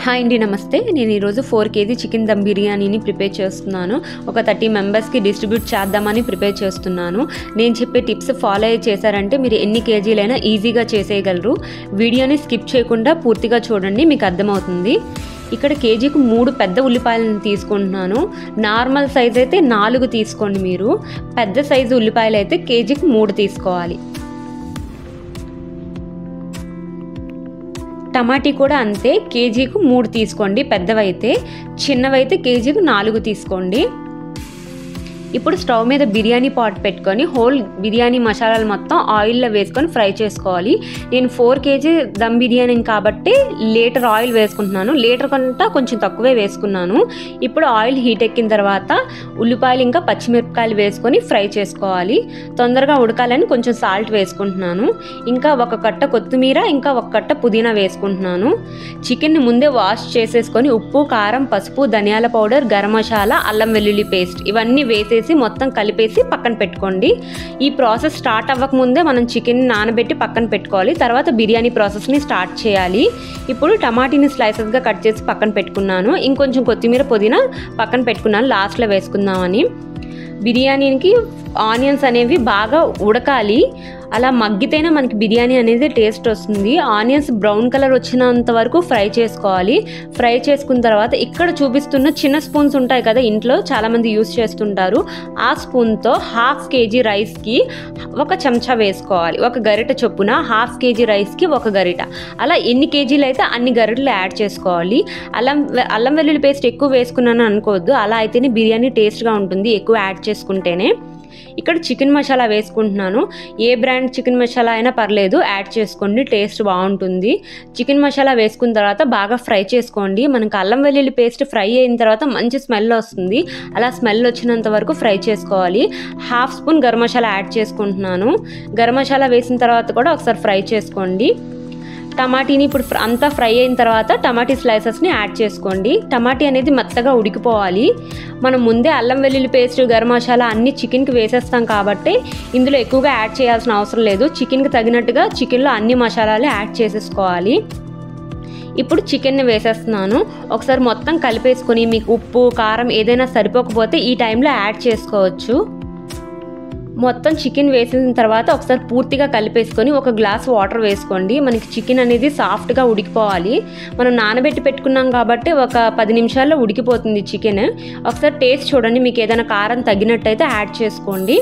Hi అండి, నమస్తే. నేను ఈరోజు 4 kg చికెన్ దమ్ బిర్యానీని ప్రిపేర్ చేస్తున్నాను. ఒక 30 మెంబర్స్కి డిస్ట్రిబ్యూట్ చేద్దామని ప్రిపేర్ చేస్తున్నాను. నేను చెప్పే టిప్స్ ఫాలో చేశారంటే మీరు ఎన్ని కేజీలైనా ఈజీగా చేసేయగలరు. వీడియోని స్కిప్ చేయకుండా పూర్తిగా చూడండి, మీకు అర్థమవుతుంది. ఇక్కడ కేజీకి 3 పెద్ద ఉల్లిపాయలను తీసుకుంటున్నాను. నార్మల్ సైజ్ అయితే 4 తీసుకోండి. మీరు పెద్ద సైజు ఉల్లిపాయలు అయితే కేజీకి 3 తీసుకోవాలి. టమాటీ కూడా అంతే, కేజీకు 3 తీసుకోండి. పెద్దవైతే, చిన్నవైతే కేజీకు 4 తీసుకోండి. ఇప్పుడు స్టవ్ మీద బిర్యానీ పాట్ పెట్టుకొని హోల్ బిర్యానీ మసాలాలు మొత్తం ఆయిల్లో వేసుకొని ఫ్రై చేసుకోవాలి. నేను 4 kg దమ్ బిర్యానీ కాబట్టి లీటర్ ఆయిల్ వేసుకుంటున్నాను. లీటర్ కంటే కొంచెం తక్కువే వేసుకున్నాను. ఇప్పుడు ఆయిల్ హీట్ ఎక్కిన తర్వాత ఉల్లిపాయలు ఇంకా పచ్చిమిరపకాయలు వేసుకొని ఫ్రై చేసుకోవాలి. తొందరగా ఉడకాలని కొంచెం సాల్ట్ వేసుకుంటున్నాను. ఇంకా ఒక కట్ట కొత్తిమీర, ఇంకా ఒక కట్ట పుదీనా వేసుకుంటున్నాను. చికెన్ని ముందే వాష్ చేసేసుకొని ఉప్పు, కారం, పసుపు, ధనియాల పౌడర్, గరం మసాలా, అల్లం వెల్లుల్లి పేస్ట్ ఇవన్నీ వేసేసి మొత్తం కలిపేసి పక్కన పెట్టుకోండి. ఈ ప్రాసెస్ స్టార్ట్ అవ్వకముందే మనం చికెన్ నానబెట్టి పక్కన పెట్టుకోవాలి. తర్వాత బిర్యానీ ప్రాసెస్ని స్టార్ట్ చేయాలి. ఇప్పుడు టమాటీని స్లైసెస్గా కట్ చేసి పక్కన పెట్టుకున్నాను. ఇంకొంచెం కొత్తిమీర, పుదీనా పక్కన పెట్టుకున్నాను లాస్ట్లో వేసుకుందామని. బిర్యానీకి ఆనియన్స్ అనేవి బాగా ఉడకాలి. అలా మగ్గితేనే మనకి బిర్యానీ అనేది టేస్ట్ వస్తుంది. ఆనియన్స్ బ్రౌన్ కలర్ వచ్చినంత వరకు ఫ్రై చేసుకోవాలి. ఫ్రై చేసుకున్న తర్వాత ఇక్కడ చూపిస్తున్న చిన్న స్పూన్స్ ఉంటాయి కదా, ఇంట్లో చాలామంది యూస్ చేస్తుంటారు. ఆ స్పూన్తో 1/2 kg రైస్కి 1 చెంచా వేసుకోవాలి. 1 గరిట చొప్పున 1/2 kg రైస్కి 1 గరిట. అలా ఎన్ని కేజీలు అయితే అన్ని గరిటలు యాడ్ చేసుకోవాలి. అల్లం వెల్లుల్లి పేస్ట్ ఎక్కువ వేసుకున్నాను అనుకోవద్దు, అలా అయితేనే బిర్యానీ టేస్ట్గా ఉంటుంది ఎక్కువ యాడ్ చేసుకుంటేనే. ఇక్కడ చికెన్ మసాలా వేసుకుంటున్నాను. ఏ బ్రాండ్ చికెన్ మసాలా అయినా పర్లేదు, యాడ్ చేసుకోండి, టేస్ట్ బాగుంటుంది. చికెన్ మసాలా వేసుకున్న తర్వాత బాగా ఫ్రై చేసుకోండి. మనకు అల్లం వెల్లుల్లి పేస్ట్ ఫ్రై అయిన తర్వాత మంచి స్మెల్ వస్తుంది. అలా స్మెల్ వచ్చినంత వరకు ఫ్రై చేసుకోవాలి. 1/2 స్పూన్ గరం మసాలా యాడ్ చేసుకుంటున్నాను. గరం మసాలా వేసిన తర్వాత కూడా ఒకసారి ఫ్రై చేసుకోండి. టమాటీని ఇప్పుడు అంతా ఫ్రై అయిన తర్వాత టమాటీ స్లైసెస్ని యాడ్ చేసుకోండి. టమాటీ అనేది మెత్తగా ఉడికిపోవాలి. మనం ముందే అల్లం వెల్లుల్లి పేస్ట్, గరం మసాలా అన్నీ చికెన్కి వేసేస్తాం కాబట్టి ఇందులో ఎక్కువగా యాడ్ చేయాల్సిన అవసరం లేదు. చికెన్కి తగినట్టుగా చికెన్లో అన్ని మసాలాలు యాడ్ చేసేసుకోవాలి. ఇప్పుడు చికెన్ని వేసేస్తున్నాను. ఒకసారి మొత్తం కలిపేసుకొని మీకు ఉప్పు, కారం ఏదైనా సరిపోకపోతే ఈ టైంలో యాడ్ చేసుకోవచ్చు. మొత్తం చికెన్ వేసిన తర్వాత ఒకసారి పూర్తిగా కలిపేసుకొని 1 గ్లాస్ వాటర్ వేసుకోండి. మనకి చికెన్ అనేది సాఫ్ట్గా ఉడికిపోవాలి. మనం నానబెట్టి పెట్టుకున్నాం కాబట్టి ఒక 10 నిమిషాల్లో ఉడికిపోతుంది చికెన్. ఒకసారి టేస్ట్ చూడండి, మీకు ఏదైనా కారం తగ్గినట్టయితే యాడ్ చేసుకోండి.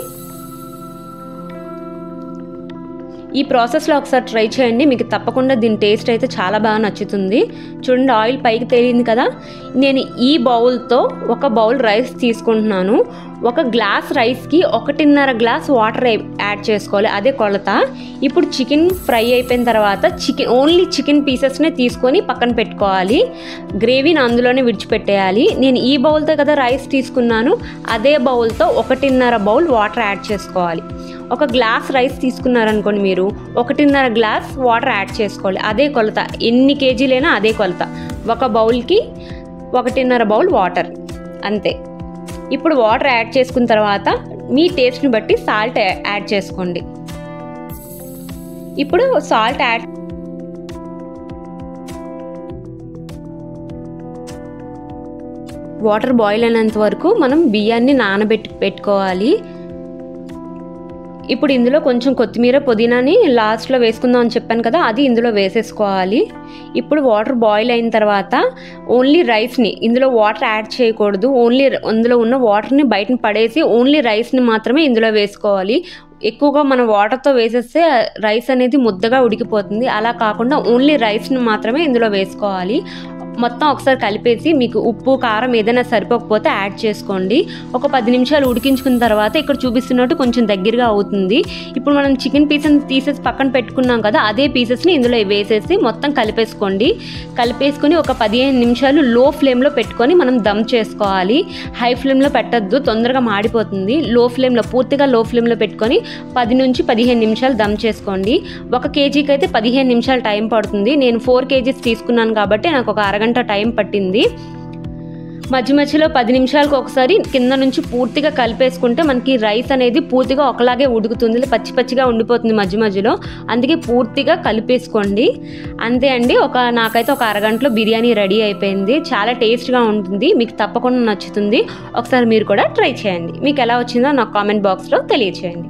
ఈ ప్రాసెస్లో ఒకసారి ట్రై చేయండి, మీకు తప్పకుండా దీని టేస్ట్ అయితే చాలా బాగా నచ్చుతుంది. చూడండి, ఆయిల్ పైకి తేలింది కదా. నేను ఈ బౌల్తో 1 బౌల్ రైస్ తీసుకుంటున్నాను. 1 గ్లాస్ రైస్కి 1.5 గ్లాస్ వాటర్ యాడ్ చేసుకోవాలి, అదే కొలత. ఇప్పుడు చికెన్ ఫ్రై అయిపోయిన తర్వాత ఓన్లీ చికెన్ పీసెస్నే తీసుకొని పక్కన పెట్టుకోవాలి. గ్రేవీని అందులోనే విడిచిపెట్టేయాలి. నేను ఈ బౌల్తో కదా రైస్ తీసుకున్నాను, అదే బౌల్తో 1.5 బౌల్ వాటర్ యాడ్ చేసుకోవాలి. 1 గ్లాస్ రైస్ తీసుకున్నారనుకోండి, మీరు 1.5 గ్లాస్ వాటర్ యాడ్ చేసుకోవాలి, అదే కొలత. ఎన్ని కేజీలైనా అదే కొలత. 1 బౌల్కి 1.5 బౌల్ వాటర్, అంతే. ఇప్పుడు వాటర్ యాడ్ చేసుకున్న తర్వాత మీ టేస్ట్ని బట్టి సాల్ట్ యాడ్ చేసుకోండి. ఇప్పుడు సాల్ట్ యాడ్ వాటర్ బాయిల్ అయినంత వరకు మనం బియ్యాన్ని నానబెట్టి పెట్టుకోవాలి. ఇప్పుడు ఇందులో కొంచెం కొత్తిమీర, పుదీనాని లాస్ట్లో వేసుకుందాం అని చెప్పాను కదా, అది ఇందులో వేసేసుకోవాలి. ఇప్పుడు వాటర్ బాయిల్ అయిన తర్వాత ఓన్లీ రైస్ని, ఇందులో వాటర్ యాడ్ చేయకూడదు, ఓన్లీ అందులో ఉన్న వాటర్ని బయటని పడేసి ఓన్లీ రైస్ని మాత్రమే ఇందులో వేసుకోవాలి. ఎక్కువగా మనం వాటర్తో వేసేస్తే రైస్ అనేది ముద్దగా ఉడికిపోతుంది. అలా కాకుండా ఓన్లీ రైస్ని మాత్రమే ఇందులో వేసుకోవాలి. మొత్తం ఒకసారి కలిపేసి మీకు ఉప్పు, కారం ఏదైనా సరిపోకపోతే యాడ్ చేసుకోండి. ఒక 10 నిమిషాలు ఉడికించుకున్న తర్వాత ఇక్కడ చూపిస్తున్నట్టు కొంచెం దగ్గరగా అవుతుంది. ఇప్పుడు మనం చికెన్ పీసెస్ తీసేసి పక్కన పెట్టుకున్నాం కదా, అదే పీసెస్ని ఇందులో వేసేసి మొత్తం కలిపేసుకోండి. కలిపేసుకొని ఒక 15 నిమిషాలు లో ఫ్లేమ్లో పెట్టుకొని మనం దమ్ చేసుకోవాలి. హై ఫ్లేమ్లో పెట్టద్దు, తొందరగా మాడిపోతుంది. పూర్తిగా లో ఫ్లేమ్లో పెట్టుకొని 10 నుంచి 15 నిమిషాలు దమ్ చేసుకోండి. 1 కేజీకి అయితే 15 నిమిషాలు టైం పడుతుంది. నేను 4 kgs తీసుకున్నాను కాబట్టి నాకు ఒక అరగంట టైం పట్టింది. మధ్య మధ్యలో 10 నిమిషాలకు ఒకసారి కింద నుంచి పూర్తిగా కలిపేసుకుంటే మనకి రైస్ అనేది పూర్తిగా ఒకలాగే ఉడుకుతుంది, పచ్చి పచ్చిగా ఉండిపోతుంది మధ్య మధ్యలో. అందుకే పూర్తిగా కలిపేసుకోండి. అంతే అండి, నాకైతే ఒక అరగంటలో బిర్యానీ రెడీ అయిపోయింది. చాలా టేస్ట్గా ఉంటుంది, మీకు తప్పకుండా నచ్చుతుంది. ఒకసారి మీరు కూడా ట్రై చేయండి. మీకు ఎలా వచ్చిందో నాకు కామెంట్ బాక్స్లో తెలియచేయండి.